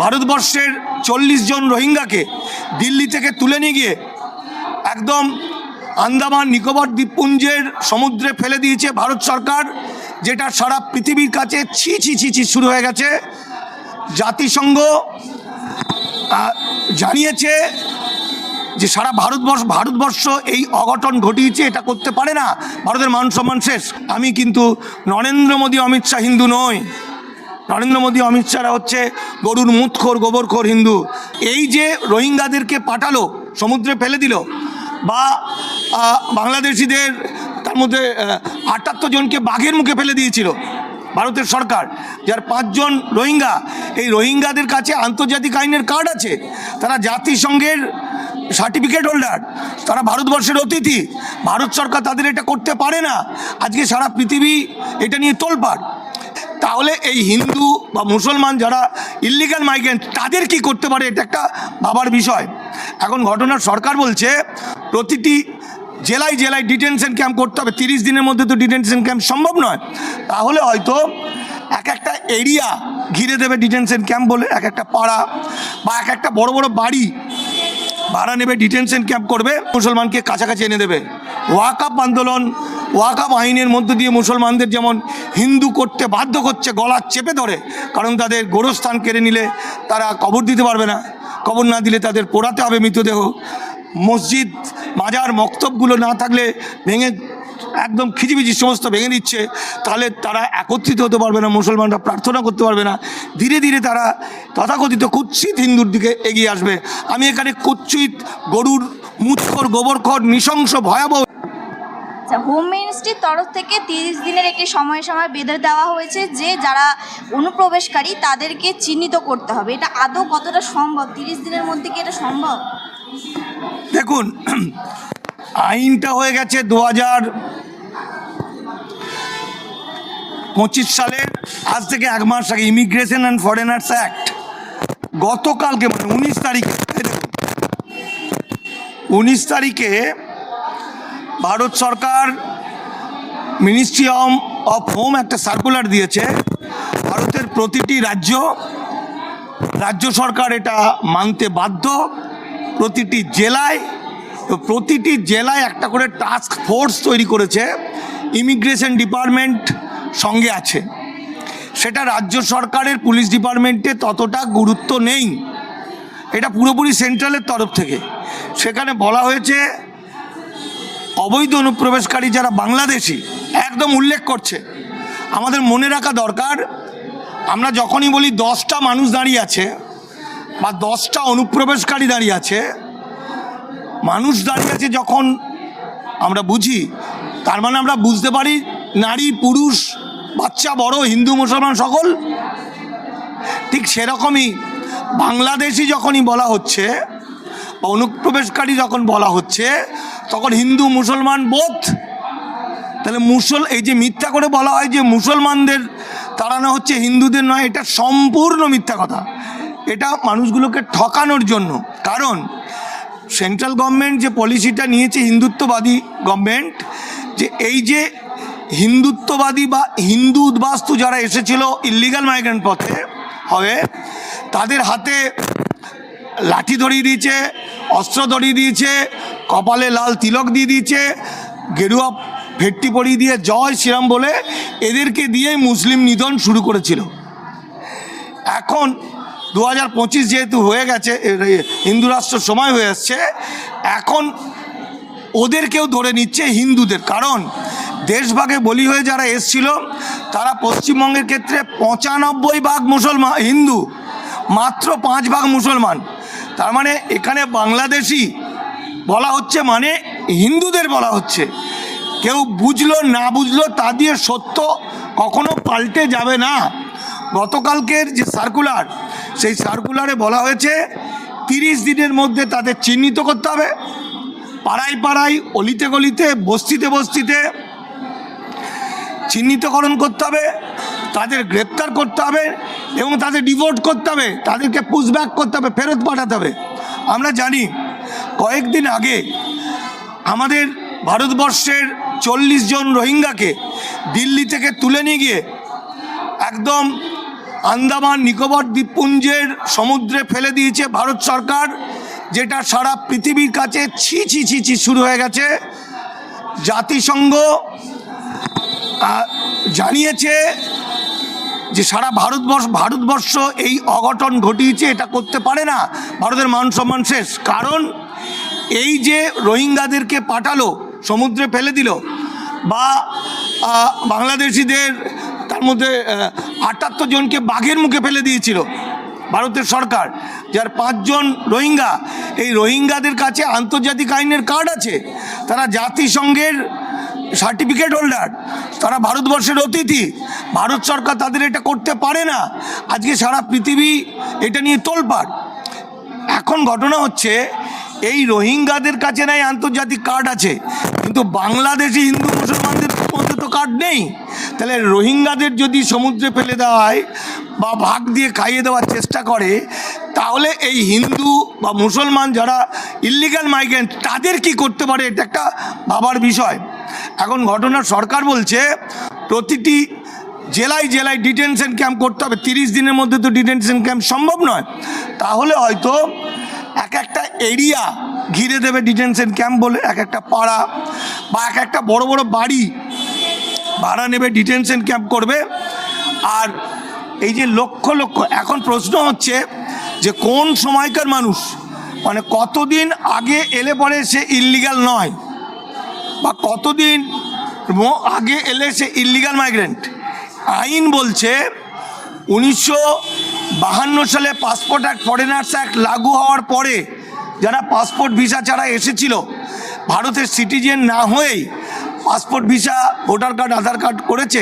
ভারতবর্ষের 40 জন রোহিঙ্গাকে দিল্লি থেকে তুলে নিয়ে গিয়ে একদম আন্দামান নিকোবর দ্বীপপুঞ্জের সমুদ্রে ফেলে দিয়েছে ভারত সরকার, যেটা সারা পৃথিবীর কাছে ছি ছি ছি ছি শুরু হয়ে গেছে। জাতিসংঘ জানিয়েছে যে সারা ভারতবর্ষ এই অঘটন ঘটিয়েছে, এটা করতে পারে না, ভারতের মান সম্মান শেষ। আমি কিন্তু নরেন্দ্র মোদী অমিত শাহ হিন্দু নই। নরেন্দ্র মোদী অমিত শাহরা হচ্ছে গরুর মুতখোর গোবরখোর হিন্দু। এই যে রোহিঙ্গাদেরকে পাঠালো, সমুদ্রে ফেলে দিল, বা বাংলাদেশিদের তার মধ্যে 78 জনকে বাঘের মুখে ফেলে দিয়েছিল ভারতের সরকার, যার 5 জন রোহিঙ্গা। এই রোহিঙ্গাদের কাছে আন্তর্জাতিক আইনের কার্ড আছে, তারা জাতিসংঘের সার্টিফিকেট হোল্ডার, তারা ভারতবর্ষের অতিথি। ভারত সরকার তাদের এটা করতে পারে না। আজকে সারা পৃথিবী এটা নিয়ে তোলপাড়। তাহলে এই হিন্দু বা মুসলমান যারা ইল্লিগাল মাইগ্রেন্ট, তাদের কি করতে পারে, এটা একটা ভাবার বিষয়। এখন ঘটনার সরকার বলছে প্রতিটি জেলায় জেলায় ডিটেনশন ক্যাম্প করতে হবে। 30 দিনের মধ্যে তো ডিটেনশন ক্যাম্প সম্ভব নয়। তাহলে হয়তো এক একটা এরিয়া ঘিরে দেবে ডিটেনশন ক্যাম্প বলে, এক একটা পাড়া বা এক একটা বড় বড় বাড়ি ভাড়া নেবে, ডিটেনশন ক্যাম্প করবে, মুসলমানকে কাছাকাছি এনে দেবে। ওয়াকাফ আন্দোলন, ওয়াকাফ আইনের মধ্য দিয়ে মুসলমানদের যেমন হিন্দু করতে বাধ্য করছে, গলা চেপে ধরে, কারণ তাদের গোরস্থান কেড়ে নিলে তারা কবর দিতে পারবে না, কবর না দিলে তাদের পোড়াতে হবে মৃতদেহ। মসজিদ মাজার মক্তবগুলো না থাকলে ভেঙে একদম খিজিবিজি সমস্ত ভেঙে দিচ্ছে, তাহলে তারা একত্রিত হতে পারবে না, মুসলমানরা প্রার্থনা করতে পারবে না। ধীরে ধীরে তারা তথাকথিত কুৎসিত হিন্দুর দিকে এগিয়ে আসবে। আমি এখানে কুৎসিত গরুর মুতখোর গোবরখোর নৃশংস ভয়াবহ। হোম মিনিস্ট্রির তরফ থেকে 30 দিনের একটি সময় বেঁধে দেওয়া হয়েছে যে যারা অনুপ্রবেশকারী তাদেরকে চিহ্নিত করতে হবে। এটা আদৌ কতটা সম্ভব? 30 দিনের মধ্যে কি এটা সম্ভব? দেখুন, আইনটা হয়ে গেছে 2025 সালের, আজ থেকে 1 মাস আগে, ইমিগ্রেশন অ্যান্ড ফরেনার্স অ্যাক্ট। গতকালকে মানে 19 তারিখে ভারত সরকার মিনিস্ট্রি অফ হোম একটা সার্কুলার দিয়েছে। ভারতের প্রতিটি রাজ্য সরকার এটা মানতে বাধ্য। প্রতিটি জেলায় একটা করে টাস্ক ফোর্স তৈরি করেছে, ইমিগ্রেশন ডিপার্টমেন্ট সঙ্গে আছে। সেটা রাজ্য সরকারের পুলিশ ডিপার্টমেন্টে ততটা গুরুত্ব নেই, এটা পুরোপুরি সেন্ট্রালের তরফ থেকে। সেখানে বলা হয়েছে অবৈধ অনুপ্রবেশকারী যারা বাংলাদেশি, একদম উল্লেখ করছে। আমাদের মনে রাখা দরকার, আমরা যখনই বলি 10টা মানুষ দাঁড়িয়ে আছে বা 10টা অনুপ্রবেশকারী দাঁড়িয়ে আছে, মানুষ দাঁড়িয়ে আছে যখন আমরা বুঝি, তার মানে আমরা বুঝতে পারি নারী পুরুষ বাচ্চা বড় হিন্দু মুসলমান সকল। ঠিক সেরকমই বাংলাদেশি যখনই বলা হচ্ছে বা অনুপ্রবেশকারী যখন বলা হচ্ছে, তখন হিন্দু মুসলমান বোধ। তাহলে এই যে মিথ্যা করে বলা হয় যে মুসলমানদের তাড়ানো হচ্ছে, হিন্দুদের নয়, এটা সম্পূর্ণ মিথ্যা কথা। এটা মানুষগুলোকে ঠকানোর জন্য। কারণ সেন্ট্রাল গভর্নমেন্ট যে পলিসিটা নিয়েছে, হিন্দুত্ববাদী গভর্নমেন্ট, যে এই যে হিন্দুত্ববাদী বা হিন্দু উদ্বাস্তু যারা এসেছিল ইল্লিগাল মাইগ্রেন্ট পথে হবে, তাদের হাতে লাঠি ধরিয়ে দিয়েছে, অস্ত্র ধরিয়ে দিয়েছে, কপালে লাল তিলক দিয়ে দিয়েছে, গেরুয়া ভেট্টি পরিয়ে দিয়ে জয় শ্রীরাম বলে এদেরকে দিয়েই মুসলিম নিধন শুরু করেছিল। এখন 2025 যেহেতু হয়ে গেছে, হিন্দু রাষ্ট্র সময় হয়ে আসছে, এখন ওদেরকেও ধরে নিচ্ছে হিন্দুদের। কারণ দেশভাগে বলি হয়ে যারা এসছিল, তারা পশ্চিমবঙ্গের ক্ষেত্রে 95% মুসলমান হিন্দু, মাত্র 5% মুসলমান। তার মানে এখানে বাংলাদেশি বলা হচ্ছে মানে হিন্দুদের বলা হচ্ছে। কেউ বুঝলো না বুঝলো, তা দিয়ে সত্য কখনো পাল্টে যাবে না। গতকালকের যে সার্কুলার, সেই সার্কুলারে বলা হয়েছে 30 দিনের মধ্যে তাদের চিহ্নিত করতে হবে, পাড়ায় পাড়ায় অলিতে গলিতে বস্তিতে বস্তিতে চিহ্নিতকরণ করতে হবে, তাদের গ্রেপ্তার করতে হবে এবং তাদের ডিভোর্ট করতে হবে, তাদেরকে পুশব্যাক করতে হবে, ফেরত পাঠাতে হবে। আমরা জানি কয়েকদিন আগে আমাদের ভারতবর্ষের 40 জন রোহিঙ্গাকে দিল্লি থেকে তুলে নিয়ে গিয়ে একদম আন্দামান নিকোবর দ্বীপপুঞ্জের সমুদ্রে ফেলে দিয়েছে ভারত সরকার, যেটা সারা পৃথিবীর কাছে ছি ছি ছি ছি শুরু হয়ে গেছে। জাতিসংঘ জানিয়েছে যে সারা ভারতবর্ষ এই অঘটন ঘটিয়েছে, এটা করতে পারে না, ভারতের মান সম্মান শেষ। কারণ এই যে রোহিঙ্গাদেরকে পাঠালো, সমুদ্রে ফেলে দিল, বা বাংলাদেশিদের তার মধ্যে 78 জনকে বাঘের মুখে ফেলে দিয়েছিল ভারতের সরকার, যার 5 জন রোহিঙ্গা। এই রোহিঙ্গাদের কাছে আন্তর্জাতিক আইনের কার্ড আছে, তারা জাতিসংঘের সার্টিফিকেট হোল্ডার, তারা ভারতবর্ষের অতিথি। ভারত সরকার তাদের এটা করতে পারে না। আজকে সারা পৃথিবী এটা নিয়ে তোলপাড়। এখন ঘটনা হচ্ছে এই রোহিঙ্গাদের কাছে নাই আন্তর্জাতিক কার্ড আছে, কিন্তু বাংলাদেশি হিন্দু মুসলমানদের মধ্যে তো কার্ড নেই। তাহলে রোহিঙ্গাদের যদি সমুদ্রে ফেলে দেওয়া হয় বা ভাগ দিয়ে খাইয়ে দেওয়ার চেষ্টা করে, তাহলে এই হিন্দু বা মুসলমান যারা ইল্লিগাল মাইগ্রেন্ট তাদের কি করতে পারে, এটা একটা ভাবার বিষয়। এখন ঘটনা সরকার বলছে প্রতিটি জেলায় জেলায় ডিটেনশন ক্যাম্প করতে হবে। 30 দিনের মধ্যে তো ডিটেনশন ক্যাম্প সম্ভব নয়। তাহলে হয়তো এক একটা এরিয়া ঘিরে দেবে ডিটেনশন ক্যাম্প বলে, এক একটা পাড়া বা এক একটা বড় বড় বাড়ি ভাড়া নেবে, ডিটেনশন ক্যাম্প করবে। আর এই যে লক্ষ লক্ষ, এখন প্রশ্ন হচ্ছে যে কোন সময়কার মানুষ, মানে কতদিন আগে এলে পরে সে ইল্লিগাল নয়, বা কতদিন আগে এলে সে ইল্লিগাল মাইগ্রেন্ট। আইন বলছে 1952 সালে পাসপোর্ট অ্যাক্ট, ফরেনার্স অ্যাক্ট লাগু হওয়ার পরে যারা পাসপোর্ট ভিসা ছাড়া এসেছিল, ভারতের সিটিজেন না হয়েই পাসপোর্ট ভিসা, ভোটার কার্ড, আধার কার্ড করেছে,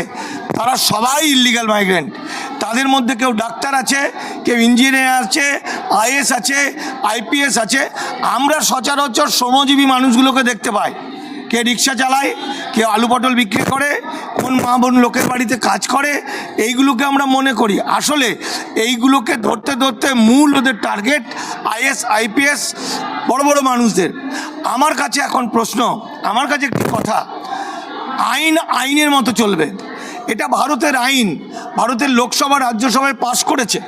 তারা সবাই ইল্লিগাল মাইগ্রেন্ট। তাদের মধ্যে কেউ ডাক্তার আছে, কেউ ইঞ্জিনিয়ার আছে, আইএস আছে, আইপিএস আছে। আমরা সচরাচর শ্রমজীবী মানুষগুলোকে দেখতে পাই, কে রিক্সা চালায়, কেউ আলু পটল বিক্রি করে, কোন মা বোন লোকের বাড়িতে কাজ করে। এইগুলোকে আমরা মনে করি, আসলে এইগুলোকে ধরতে ধরতে মূল ওদের টার্গেট আইএস আইপিএস, বড় বড় মানুষদের। আমার কাছে এখন প্রশ্ন, আমার কাছে একটি কথা, আইন আইনের মতো চলবে। এটা ভারতের আইন, ভারতের লোকসভা রাজ্যসভায় পাস করেছে,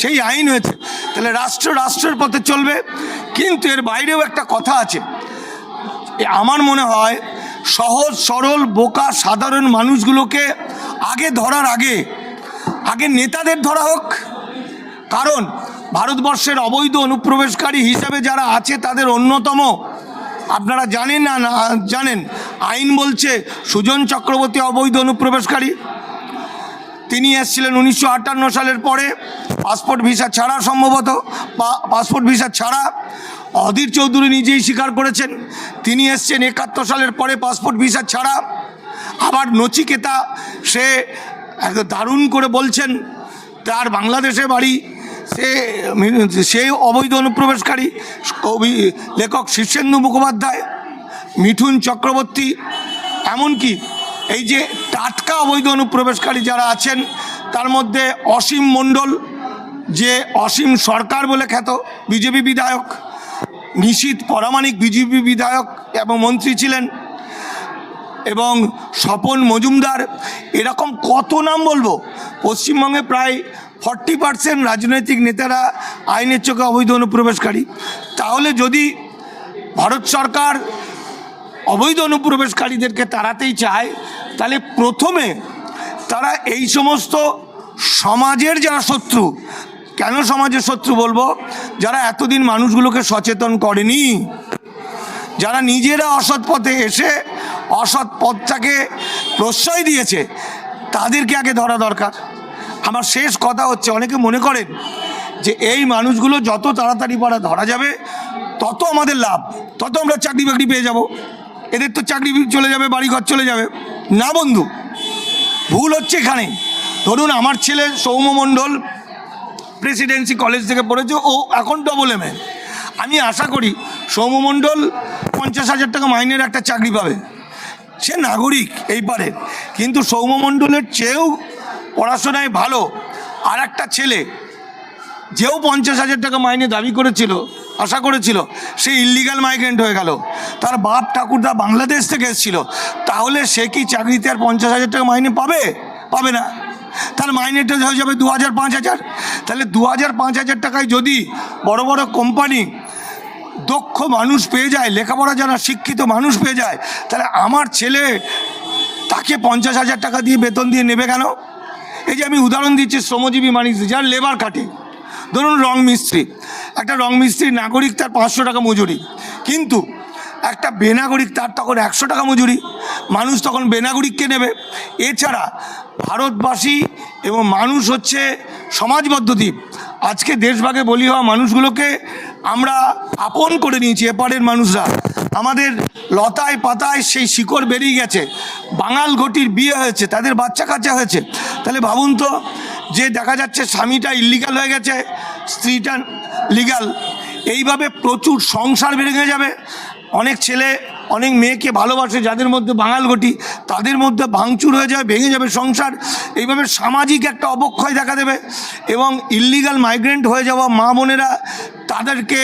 সেই আইন হয়েছে। তাহলে রাষ্ট্র রাষ্ট্রের পথে চলবে। কিন্তু এর বাইরেও একটা কথা আছে। আমার মনে হয় সহজ সরল বোকা সাধারণ মানুষগুলোকে আগে ধরার আগে নেতাদের ধরা হোক। কারণ ভারতবর্ষের অবৈধ অনুপ্রবেশকারী হিসাবে যারা আছে তাদের অন্যতম, আপনারা জানেন না জানেন, আইন বলছে সুজন চক্রবর্তী অবৈধ অনুপ্রবেশকারী। তিনি এসেছিলেন 1958 সালের পরে, পাসপোর্ট ভিসা ছাড়া, সম্ভবত পাসপোর্ট ভিসা ছাড়া। অধীর চৌধুরী নিজেই স্বীকার করেছেন তিনি এসছেন 71 সালের পরে পাসপোর্ট ভিসা ছাড়া। আবার নচিকেতা, সে দারুণ করে বলছেন তার বাংলাদেশে বাড়ি, সে অবৈধ অনুপ্রবেশকারী। লেখক শীর্ষেন্দু মুখোপাধ্যায়, মিঠুন চক্রবর্তী, এমনকি এই যে টাটকা অবৈধ অনুপ্রবেশকারী যারা আছেন, তার মধ্যে অসীম মণ্ডল, যে অসীম সরকার বলে খ্যাত বিজেপি বিধায়ক, নিশীথ পরামানিক বিজেপি বিধায়ক এবং মন্ত্রী ছিলেন, এবং স্বপন মজুমদার, এরকম কত নাম বলবো। পশ্চিমবঙ্গে প্রায় 40% রাজনৈতিক নেতারা আইনের চোখে অবৈধ অনুপ্রবেশকারী। তাহলে যদি ভারত সরকার অবৈধ অনুপ্রবেশকারীদেরকে তাড়াতেই চায়, তাহলে প্রথমে তারা এই সমস্ত সমাজের যারা শত্রু, কেন সমাজের শত্রু বলবো, যারা এতদিন মানুষগুলোকে সচেতন করেনি, যারা নিজেরা অসৎ পথে এসে অসৎ পথটাকে প্রশ্রয় দিয়েছে, তাদেরকে আগে ধরা দরকার। আমার শেষ কথা হচ্ছে, অনেকে মনে করেন যে এই মানুষগুলো যত তাড়াতাড়ি পারা ধরা যাবে তত আমাদের লাভ, তত আমরা চাকরি বাকরি পেয়ে যাব, এদের তো চাকরি চলে যাবে, বাড়িঘর চলে যাবে। না বন্ধু, ভুল হচ্ছে এখানে। ধরুন আমার ছেলে সৌম্য মণ্ডল প্রেসিডেন্সি কলেজ থেকে পড়েছে, ও এখন ডবল এমএ। আমি আশা করি সৌম্য মণ্ডল 50,000 টাকা মাইনের একটা চাকরি পাবে। সে নাগরিক এই পারে, কিন্তু সৌম্য মণ্ডলের চেয়েও পড়াশোনায় ভালো আর একটা ছেলে, যেও 50,000 টাকা মাইনে দাবি করেছিল, আশা করেছিল, সে ইল্লিগাল মাইগ্রেন্ট হয়ে গেল। তার বাপ ঠাকুরদা বাংলাদেশ থেকে এসেছিল, তাহলে সে কি চাকরিতে আর 50,000 টাকা মাইনে পাবে? পাবে না। তার মাইনেটা হয়ে যাবে 2,000 5,000। তাহলে 2,000 5,000 টাকায় যদি বড় বড় কোম্পানি দক্ষ মানুষ পেয়ে যায়, লেখাপড়া যারা শিক্ষিত মানুষ পেয়ে যায়, তাহলে আমার ছেলে তাকে 50,000 টাকা দিয়ে বেতন দিয়ে নেবে কেন? এই যে আমি উদাহরণ দিচ্ছি, শ্রমজীবী মানুষ যার লেবার কাটে, ধরুন রং মিস্ত্রি, একটা রং মিস্ত্রি নাগরিক, তার 500 টাকা মজুরি, কিন্তু একটা বেনাগরিক তার তখন 100 টাকা মজুরি, মানুষ তখন বেনাগরিককে নেবে। এছাড়া ভারতবাসী এবং মানুষ হচ্ছে সমাজবদ্ধ দ্বীপ। আজকে দেশভাগে বলি হওয়া মানুষগুলোকে আমরা আপন করে নিয়েছি, এপারের মানুষরা। আমাদের লতায় পাতায় সেই শিকড় বেরিয়ে গেছে, বাঙাল ঘটির বিয়ে হয়েছে, তাদের বাচ্চা কাচ্চা হয়েছে। তাহলে ভাবুন তো, যে দেখা যাচ্ছে স্বামীটা ইল্লিগাল হয়ে গেছে, স্ত্রীটা লিগাল, এইভাবে প্রচুর সংসার ভেঙে যাবে। অনেক ছেলে অনেক মেয়েকে ভালোবাসে যাদের মধ্যে বাঙাল ঘটি, তাদের মধ্যে ভাঙচুর হয়ে যাবে, ভেঙে যাবে সংসার। এইভাবে সামাজিক একটা অবক্ষয় দেখা দেবে এবং ইল্লিগাল মাইগ্রেন্ট হয়ে যাওয়া মা বোনেরা তাদেরকে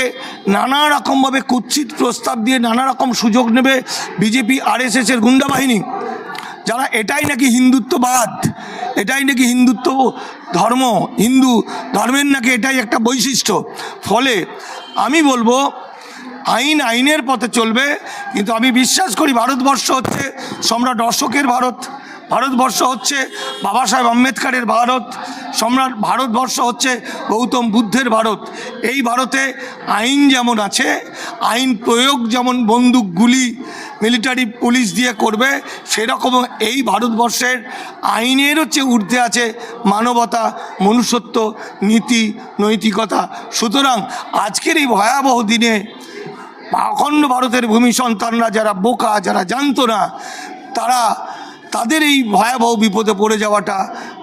নানা রকমভাবে কুৎসিত প্রস্তাব দিয়ে নানা রকম সুযোগ নেবে বিজেপি RSSের গুন্ডা বাহিনী, যারা এটাই নাকি হিন্দুত্ববাদ, এটাই নাকি হিন্দুত্ব ধর্ম, হিন্দু ধর্মের নাকি এটাই একটা বৈশিষ্ট্য। ফলে আমি বলবো আইন আইনের পথে চলবে, কিন্তু আমি বিশ্বাস করি ভারতবর্ষ হচ্ছে সম্রাট অশোকের ভারত, ভারতবর্ষ হচ্ছে বাবা সাহেব আম্বেদকরের ভারত, ভারতবর্ষ হচ্ছে গৌতম বুদ্ধের ভারত। এই ভারতে আইন যেমন আছে, আইন প্রয়োগ যেমন বন্দুক গুলি মিলিটারি পুলিশ দিয়ে করবে, সেরকম এই ভারতবর্ষের আইনের হচ্ছে ঊর্ধ্বে আছে মানবতা, মনুষ্যত্ব, নীতি, নৈতিকতা। সুতরাং আজকের এই ভয়াবহ দিনে অখণ্ড ভারতের ভূমি সন্তানরা যারা বোকা, যারা জানতো না, তাদের এই ভয়াবহ বিপদে পড়ে যাওয়াটা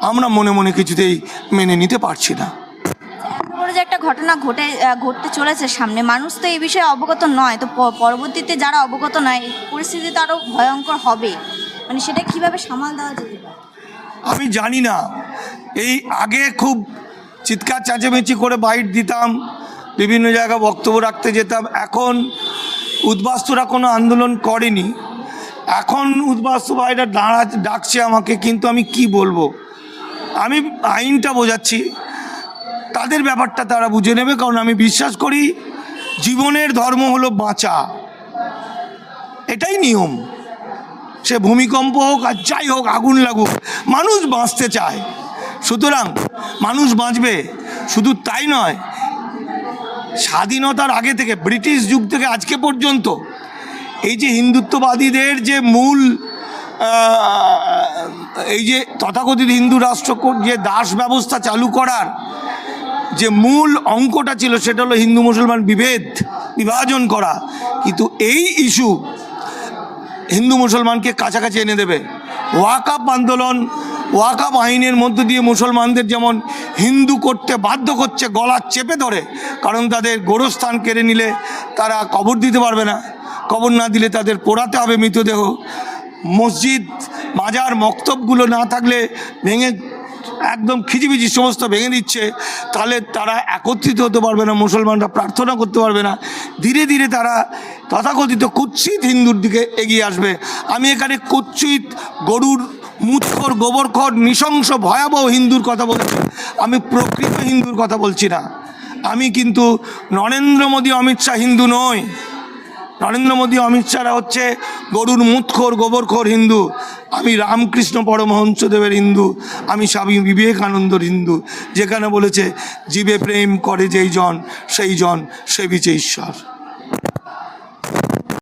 আমরা মনে মনে কিছুতেই মেনে নিতে পারছি না। এত বড় যে একটা ঘটনা ঘটতে চলেছে সামনে, মানুষ তো এই বিষয়ে অবগত নয়, তো পরবর্তীতে যারা অবগত নয় পরিস্থিতি তো আরও ভয়ঙ্কর হবে, মানে সেটা কিভাবে সামাল দেওয়া যেতে পারে? আমি জানি না। এই আগে খুব চিৎকার চেঁচামেচি করে বাইট দিতাম, বিভিন্ন জায়গায় বক্তব্য রাখতে যেতাম। এখন উদ্বাস্তুরা কোনো আন্দোলন করেনি, এখন উদ্বাস্তু ভাইরা ডাকছে আমাকে, কিন্তু আমি কি বলবো? আমি আইনটা বোঝাচ্ছি, তাদের ব্যাপারটা তারা বুঝে নেবে। কারণ আমি বিশ্বাস করি জীবনের ধর্ম হলো বাঁচা, এটাই নিয়ম। সে ভূমিকম্প হোক আর যাই হোক, আগুন লাগুক, মানুষ বাঁচতে চায়, সুতরাং মানুষ বাঁচবে। শুধু তাই নয়, স্বাধীনতার আগে থেকে ব্রিটিশ যুগ থেকে আজকে পর্যন্ত এই যে হিন্দুত্ববাদীদের যে মূল এই যে তথাকথিত হিন্দু রাষ্ট্র যে দাস ব্যবস্থা চালু করার যে মূল অঙ্কটা ছিল, সেটা হলো হিন্দু মুসলমান বিভাজন করা। কিন্তু এই ইস্যু হিন্দু মুসলমানকে কাছাকাছি এনে দেবে। ওয়াকফ আন্দোলন, ওয়াকফ আইনের মধ্য দিয়ে মুসলমানদের যেমন হিন্দু করতে বাধ্য করছে, গলা চেপে ধরে, কারণ তাদের গোরস্থান কেড়ে নিলে তারা কবর দিতে পারবে না, কবর না দিলে তাদের পোড়াতে হবে মৃতদেহ, মসজিদ মাজার মক্তবগুলো না থাকলে ভেঙে একদম খিজিবিজি সমস্ত ভেঙে দিচ্ছে, তাহলে তারা একত্রিত হতে পারবে না, মুসলমানরা প্রার্থনা করতে পারবে না। ধীরে ধীরে তারা তথাকথিত কুৎসিত হিন্দুর দিকে এগিয়ে আসবে। আমি এখানে কুৎসিত গরুর মুৎখর, গোবরখর, নৃশংস ভয়াবহ হিন্দুর কথা বলছি, আমি প্রকৃত হিন্দুর কথা বলছি না। আমি কিন্তু নরেন্দ্র মোদী, অমিত শাহ হিন্দু নই। নরেন্দ্র মোদী, অমিত শাহরা হচ্ছে গরুর মুৎখর, গোবরখোর হিন্দু। আমি রামকৃষ্ণ পরমহংসদেবের হিন্দু, আমি স্বামী বিবেকানন্দর হিন্দু, যেখানে বলেছে জীবে প্রেম করে যেই জন সেই জন সেবিছে ঈশ্বর।